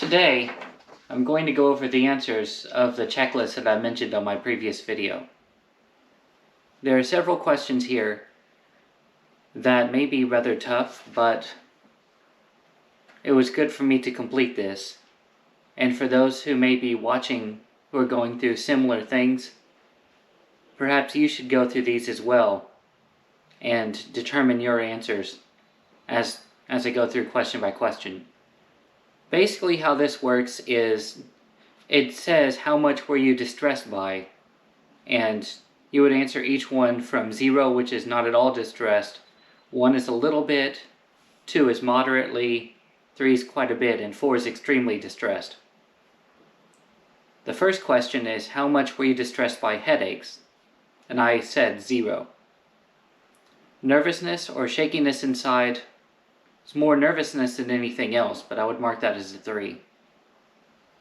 Today, I'm going to go over the answers of the checklist that I mentioned on my previous video. There are several questions here that may be rather tough, but it was good for me to complete this. And for those who may be watching who are going through similar things, perhaps you should go through these as well and determine your answers as I go through question by question. Basically how this works is it says how much were you distressed by, and you would answer each one from 0, which is not at all distressed, 1 is a little bit, 2 is moderately, 3 is quite a bit, and 4 is extremely distressed. The first question is how much were you distressed by headaches? And I said 0. Nervousness or shakiness inside, it's more nervousness than anything else, but I would mark that as a 3.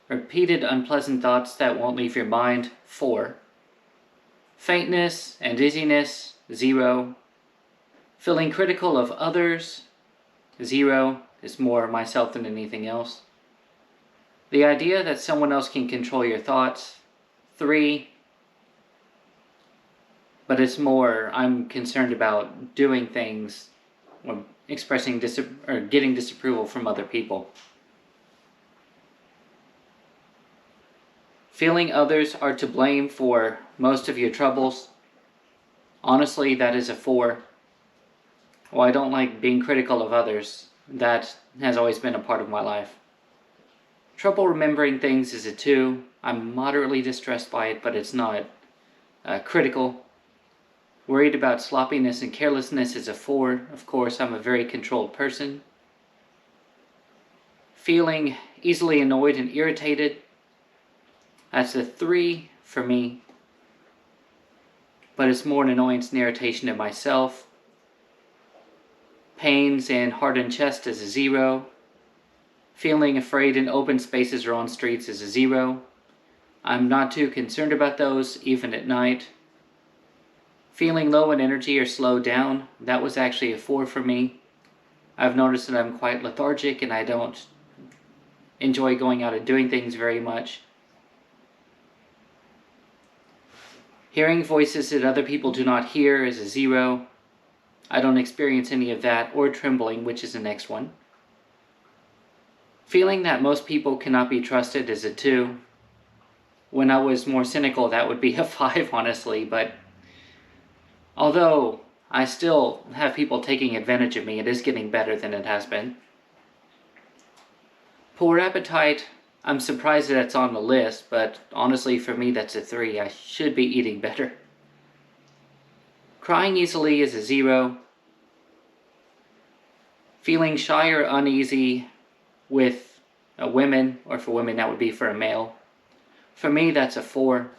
Repeated unpleasant thoughts that won't leave your mind, 4. Faintness and dizziness, 0. Feeling critical of others, 0. Is more myself than anything else. The idea that someone else can control your thoughts, 3. But it's more I'm concerned about doing things or expressing getting disapproval from other people. Feeling others are to blame for most of your troubles. Honestly, that is a 4. Well, I don't like being critical of others. That has always been a part of my life. Trouble remembering things is a 2. I'm moderately distressed by it, but it's not critical. Worried about sloppiness and carelessness is a 4. Of course, I'm a very controlled person. Feeling easily annoyed and irritated, that's a 3 for me. But it's more an annoyance and irritation of myself. Pains and hardened chest is a 0. Feeling afraid in open spaces or on streets is a 0. I'm not too concerned about those, even at night. Feeling low in energy or slowed down, that was actually a 4 for me. I've noticed that I'm quite lethargic and I don't enjoy going out and doing things very much. Hearing voices that other people do not hear is a 0. I don't experience any of that, or trembling, which is the next one. Feeling that most people cannot be trusted is a 2. When I was more cynical, that would be a 5, honestly, but although I still have people taking advantage of me, it is getting better than it has been. Poor appetite, I'm surprised that it's on the list, but honestly for me that's a 3. I should be eating better. Crying easily is a 0. Feeling shy or uneasy with women, or for women that would be for a male. For me that's a 4.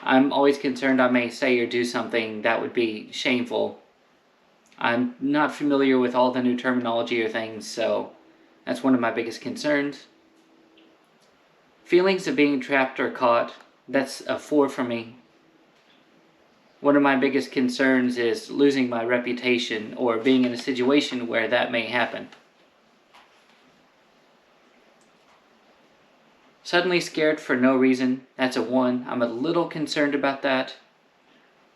I'm always concerned I may say or do something that would be shameful. I'm not familiar with all the new terminology or things, so that's one of my biggest concerns. Feelings of being trapped or caught, that's a 4 for me. One of my biggest concerns is losing my reputation or being in a situation where that may happen. Suddenly scared for no reason, that's a 1. I'm a little concerned about that,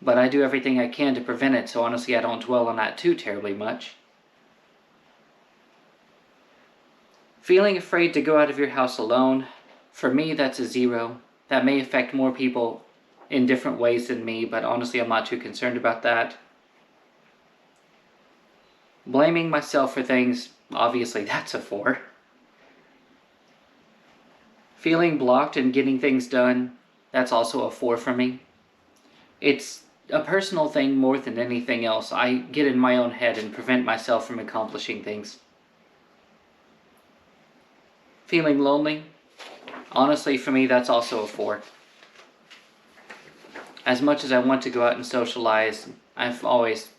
but I do everything I can to prevent it, so honestly I don't dwell on that too terribly much. Feeling afraid to go out of your house alone, for me that's a 0. That may affect more people in different ways than me, but honestly I'm not too concerned about that. Blaming myself for things, obviously that's a 4. Feeling blocked and getting things done, that's also a 4 for me. It's a personal thing more than anything else. I get in my own head and prevent myself from accomplishing things. Feeling lonely, honestly for me that's also a 4. As much as I want to go out and socialize, I've always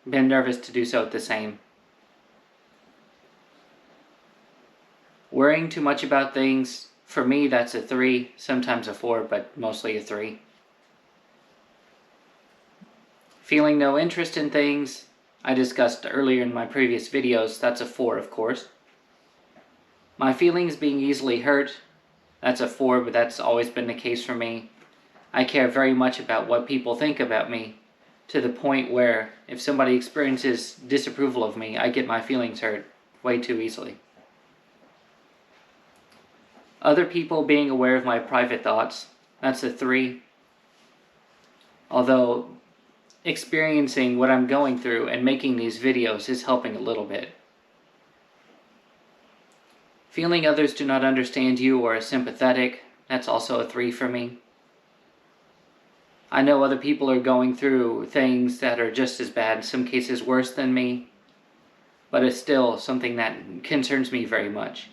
been nervous to do so at the same. Worrying too much about things, for me that's a 3, sometimes a 4, but mostly a 3. Feeling no interest in things, I discussed earlier in my previous videos, that's a 4 of course. My feelings being easily hurt, that's a 4, but that's always been the case for me. I care very much about what people think about me, to the point where if somebody experiences disapproval of me, I get my feelings hurt way too easily. Other people being aware of my private thoughts, that's a 3. Although experiencing what I'm going through and making these videos is helping a little bit. Feeling others do not understand you or are sympathetic, that's also a 3 for me. I know other people are going through things that are just as bad, in some cases worse than me, but it's still something that concerns me very much.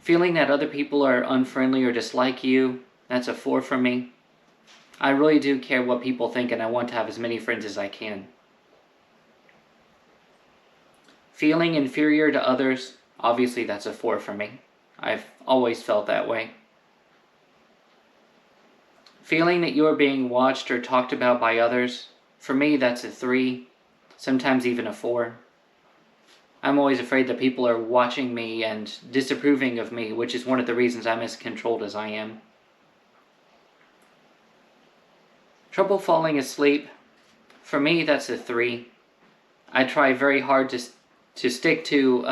Feeling that other people are unfriendly or dislike you, that's a 4 for me. I really do care what people think, and I want to have as many friends as I can. Feeling inferior to others, obviously that's a 4 for me. I've always felt that way. Feeling that you are being watched or talked about by others, for me that's a 3, sometimes even a 4. I'm always afraid that people are watching me and disapproving of me, which is one of the reasons I'm as controlled as I am. Trouble falling asleep, for me that's a 3. I try very hard to stick to,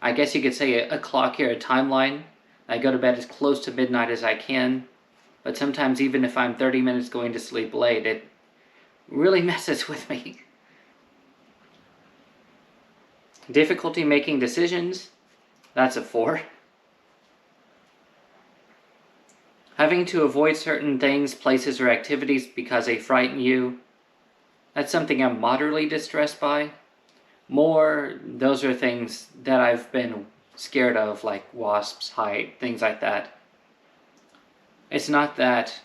I guess you could say a clock here, a timeline. I go to bed as close to midnight as I can, but sometimes even if I'm 30 minutes going to sleep late, it really messes with me. Difficulty making decisions, that's a 4. Having to avoid certain things, places, or activities because they frighten you, that's something I'm moderately distressed by. More, those are things that I've been scared of, like wasps, height, things like that. It's not that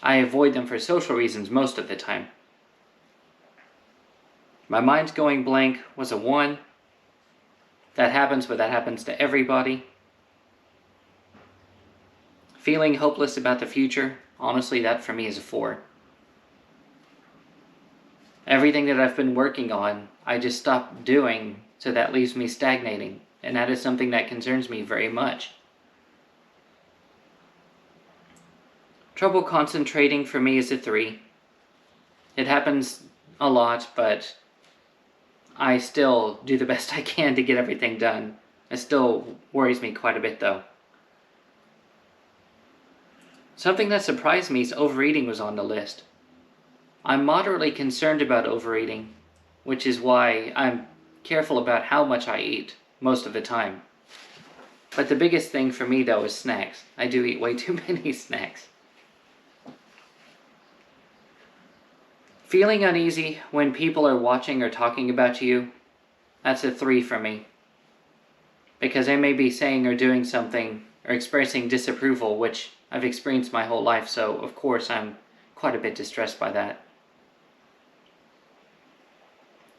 I avoid them for social reasons most of the time. My mind's going blank was a 1. That happens, but that happens to everybody. Feeling hopeless about the future, honestly, that for me is a 4. Everything that I've been working on, I just stopped doing, so that leaves me stagnating, and that is something that concerns me very much. Trouble concentrating for me is a 3. It happens a lot, but I still do the best I can to get everything done. It still worries me quite a bit though. Something that surprised me is overeating was on the list. I'm moderately concerned about overeating, which is why I'm careful about how much I eat most of the time. But the biggest thing for me though is snacks. I do eat way too many snacks. Feeling uneasy when people are watching or talking about you, that's a 3 for me. Because they may be saying or doing something or expressing disapproval, which I've experienced my whole life, so of course I'm quite a bit distressed by that.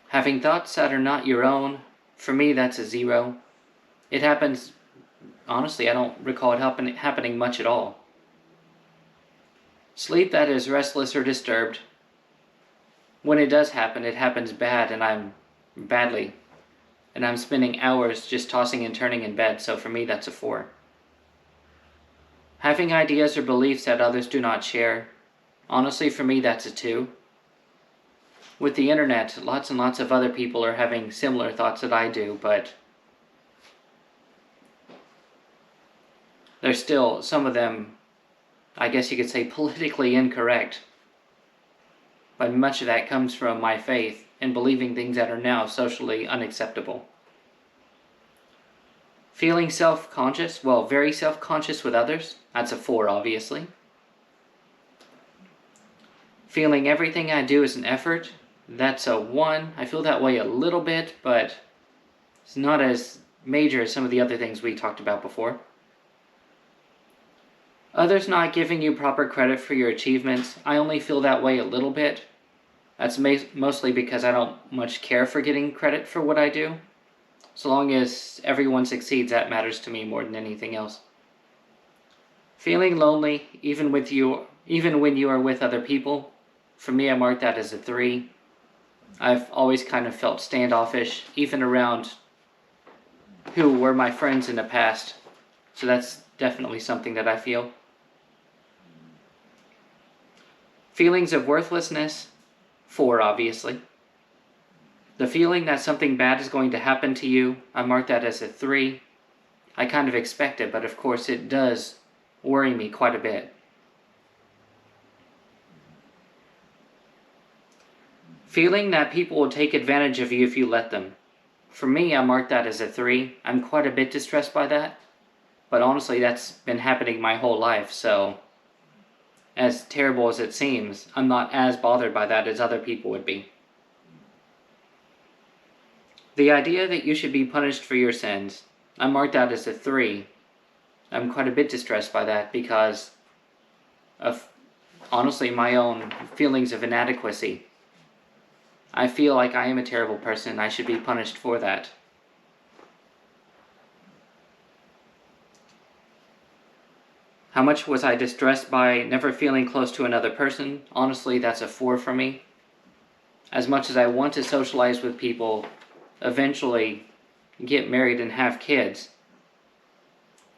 Having thoughts that are not your own, for me that's a 0. It happens, honestly, I don't recall it happening much at all. Sleep that is restless or disturbed. When it does happen, it happens bad and I'm spending hours just tossing and turning in bed, so for me that's a 4. Having ideas or beliefs that others do not share, honestly for me that's a 2. With the internet, lots and lots of other people are having similar thoughts that I do, but there's still some of them, I guess you could say, politically incorrect. But much of that comes from my faith in believing things that are now socially unacceptable. Feeling self-conscious, well, very self-conscious with others, that's a 4 obviously. Feeling everything I do is an effort, that's a 1. I feel that way a little bit, but it's not as major as some of the other things we talked about before. Others not giving you proper credit for your achievements, I only feel that way a little bit. That's mostly because I don't much care for getting credit for what I do. So long as everyone succeeds, that matters to me more than anything else. Feeling lonely, even when you are with other people, for me I mark that as a 3. I've always kind of felt standoffish, even around who were my friends in the past. So that's definitely something that I feel. Feelings of worthlessness, 4 obviously. The feeling that something bad is going to happen to you, I mark that as a 3. I kind of expect it, but of course it does worry me quite a bit. Feeling that people will take advantage of you if you let them. For me, I mark that as a 3. I'm quite a bit distressed by that. But honestly, that's been happening my whole life, so as terrible as it seems, I'm not as bothered by that as other people would be. The idea that you should be punished for your sins, I marked that as a 3. I'm quite a bit distressed by that because of, honestly, my own feelings of inadequacy. I feel like I am a terrible person and I should be punished for that. How much was I distressed by never feeling close to another person? Honestly, that's a 4 for me. As much as I want to socialize with people, eventually get married and have kids,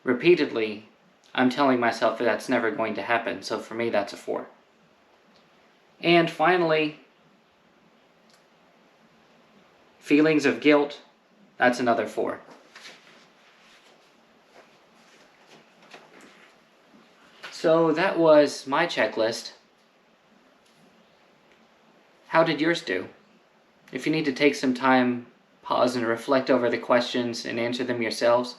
repeatedly, I'm telling myself that that's never going to happen. So for me, that's a 4. And finally, feelings of guilt, that's another 4. So that was my checklist. How did yours do? If you need to take some time, pause and reflect over the questions and answer them yourselves,